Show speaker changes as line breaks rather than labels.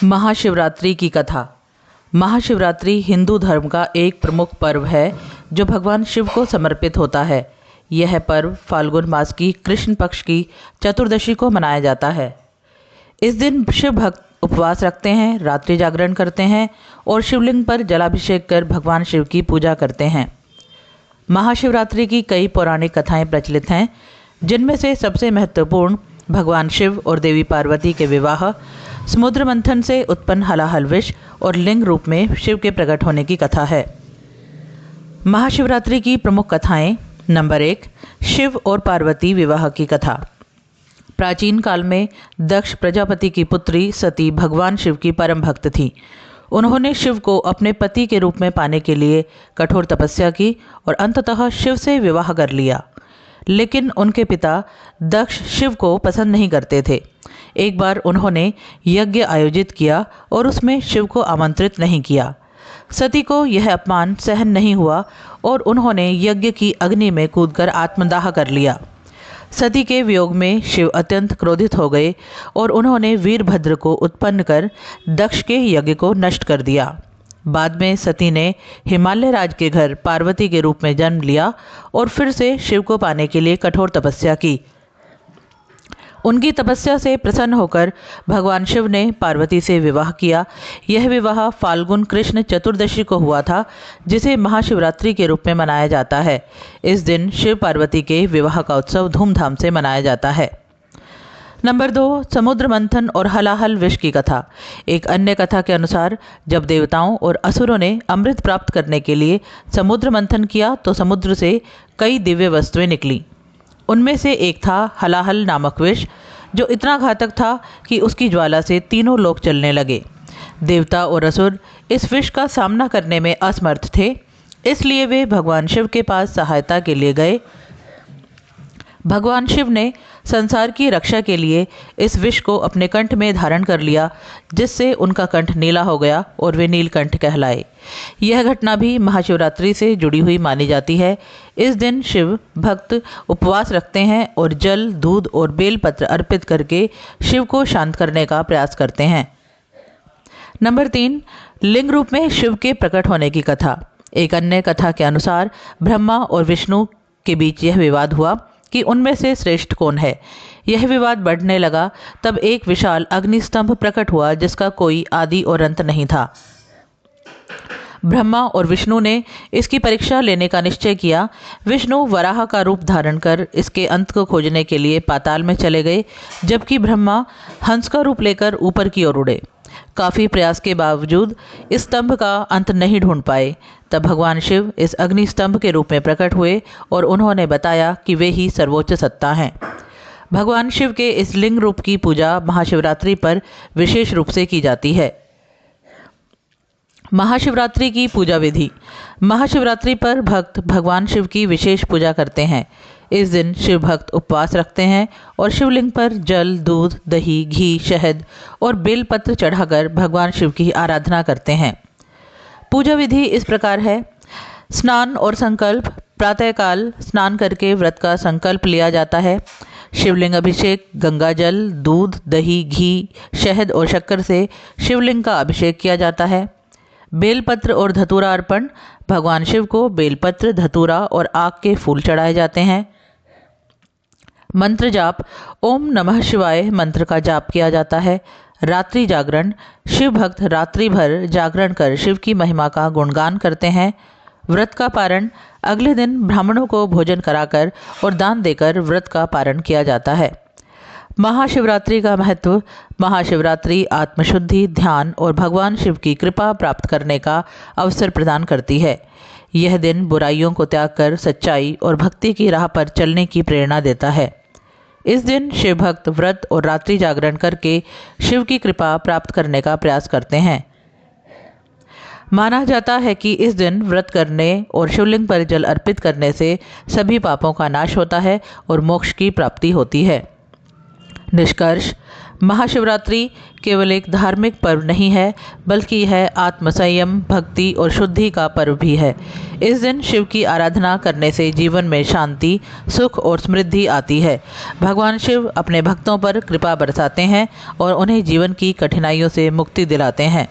महाशिवरात्रि की कथा। महाशिवरात्रि हिंदू धर्म का एक प्रमुख पर्व है जो भगवान शिव को समर्पित होता है। यह पर्व फाल्गुन मास की कृष्ण पक्ष की चतुर्दशी को मनाया जाता है। इस दिन शिव भक्त उपवास रखते हैं, रात्रि जागरण करते हैं और शिवलिंग पर जलाभिषेक कर भगवान शिव की पूजा करते हैं। महाशिवरात्रि की कई पौराणिक कथाएं प्रचलित हैं, जिनमें से सबसे महत्वपूर्ण भगवान शिव और देवी पार्वती के विवाह, समुद्र मंथन से उत्पन्न हलाहल विष और लिंग रूप में शिव के प्रकट होने की कथा है। महाशिवरात्रि की प्रमुख कथाएं। नंबर 1, शिव और पार्वती विवाह की कथा। प्राचीन काल में दक्ष प्रजापति की पुत्री सती भगवान शिव की परम भक्त थी। उन्होंने शिव को अपने पति के रूप में पाने के लिए कठोर तपस्या की और अंततः शिव से विवाह कर लिया। लेकिन उनके पिता दक्ष शिव को पसंद नहीं करते थे। एक बार उन्होंने यज्ञ आयोजित किया और उसमें शिव को आमंत्रित नहीं किया। सती को यह अपमान सहन नहीं हुआ और उन्होंने यज्ञ की अग्नि में कूदकर आत्मदाह कर लिया। सती के वियोग में शिव अत्यंत क्रोधित हो गए और उन्होंने वीरभद्र को उत्पन्न कर दक्ष के यज्ञ को नष्ट कर दिया। बाद में सती ने हिमालय राज के घर पार्वती के रूप में जन्म लिया और फिर से शिव को पाने के लिए कठोर तपस्या की। उनकी तपस्या से प्रसन्न होकर भगवान शिव ने पार्वती से विवाह किया। यह विवाह फाल्गुन कृष्ण चतुर्दशी को हुआ था, जिसे महाशिवरात्रि के रूप में मनाया जाता है। इस दिन शिव पार्वती के विवाह का उत्सव धूमधाम से मनाया जाता है। नंबर 2, समुद्र मंथन और हलाहल विष की कथा। एक अन्य कथा के अनुसार जब देवताओं और असुरों ने अमृत प्राप्त करने के लिए समुद्र मंथन किया तो समुद्र से कई दिव्य वस्तुएं निकली। उनमें से एक था हलाहल नामक विष, जो इतना घातक था कि उसकी ज्वाला से तीनों लोक जलने लगे। देवता और असुर इस विष का सामना करने में असमर्थ थे, इसलिए वे भगवान शिव के पास सहायता के लिए गए। भगवान शिव ने संसार की रक्षा के लिए इस विष को अपने कंठ में धारण कर लिया, जिससे उनका कंठ नीला हो गया और वे नीलकंठ कहलाए। यह घटना भी महाशिवरात्रि से जुड़ी हुई मानी जाती है। इस दिन शिव भक्त उपवास रखते हैं और जल, दूध और बेलपत्र अर्पित करके शिव को शांत करने का प्रयास करते हैं। नंबर 3, लिंग रूप में शिव के प्रकट होने की कथा। एक अन्य कथा के अनुसार ब्रह्मा और विष्णु के बीच यह विवाद हुआ कि उनमें से श्रेष्ठ कौन है। यह विवाद बढ़ने लगा, तब एक विशाल अग्निस्तंभ प्रकट हुआ जिसका कोई आदि और अंत नहीं था। ब्रह्मा और विष्णु ने इसकी परीक्षा लेने का निश्चय किया। विष्णु वराह का रूप धारण कर इसके अंत को खोजने के लिए पाताल में चले गए, जबकि ब्रह्मा हंस का रूप लेकर ऊपर की ओर उड़े। काफ़ी प्रयास के बावजूद इस स्तंभ का अंत नहीं ढूंढ पाए। तब भगवान शिव इस अग्नि स्तंभ के रूप में प्रकट हुए और उन्होंने बताया कि वे ही सर्वोच्च सत्ता हैं। भगवान शिव के इस लिंग रूप की पूजा महाशिवरात्रि पर विशेष रूप से की जाती है। महाशिवरात्रि की पूजा विधि। महाशिवरात्रि पर भक्त भगवान शिव की विशेष पूजा करते हैं। इस दिन शिव भक्त उपवास रखते हैं और शिवलिंग पर जल, दूध, दही, घी, शहद और बेलपत्र चढ़ाकर भगवान शिव की आराधना करते हैं। पूजा विधि इस प्रकार है। स्नान और संकल्प। प्रातःकाल स्नान करके व्रत का संकल्प लिया जाता है। शिवलिंग अभिषेक। गंगा जल, दूध, दही, घी, शहद और शक्कर से शिवलिंग का अभिषेक किया जाता है। बेलपत्र और धतूरा अर्पण। भगवान शिव को बेलपत्र, धतूरा और आक के फूल चढ़ाए जाते हैं। मंत्र जाप। ओम नमः शिवाय मंत्र का जाप किया जाता है। रात्रि जागरण। शिव भक्त रात्रि भर जागरण कर शिव की महिमा का गुणगान करते हैं। व्रत का पारण। अगले दिन ब्राह्मणों को भोजन कराकर और दान देकर व्रत का पारण किया जाता है। महाशिवरात्रि का महत्व। महाशिवरात्रि आत्मशुद्धि, ध्यान और भगवान शिव की कृपा प्राप्त करने का अवसर प्रदान करती है। यह दिन बुराइयों को त्याग कर सच्चाई और भक्ति की राह पर चलने की प्रेरणा देता है। इस दिन शिव भक्त व्रत और रात्रि जागरण करके शिव की कृपा प्राप्त करने का प्रयास करते हैं। माना जाता है कि इस दिन व्रत करने और शिवलिंग पर जल अर्पित करने से सभी पापों का नाश होता है और मोक्ष की प्राप्ति होती है। निष्कर्ष। महाशिवरात्रि केवल एक धार्मिक पर्व नहीं है, बल्कि है आत्मसंयम, भक्ति और शुद्धि का पर्व भी है। इस दिन शिव की आराधना करने से जीवन में शांति, सुख और समृद्धि आती है। भगवान शिव अपने भक्तों पर कृपा बरसाते हैं और उन्हें जीवन की कठिनाइयों से मुक्ति दिलाते हैं।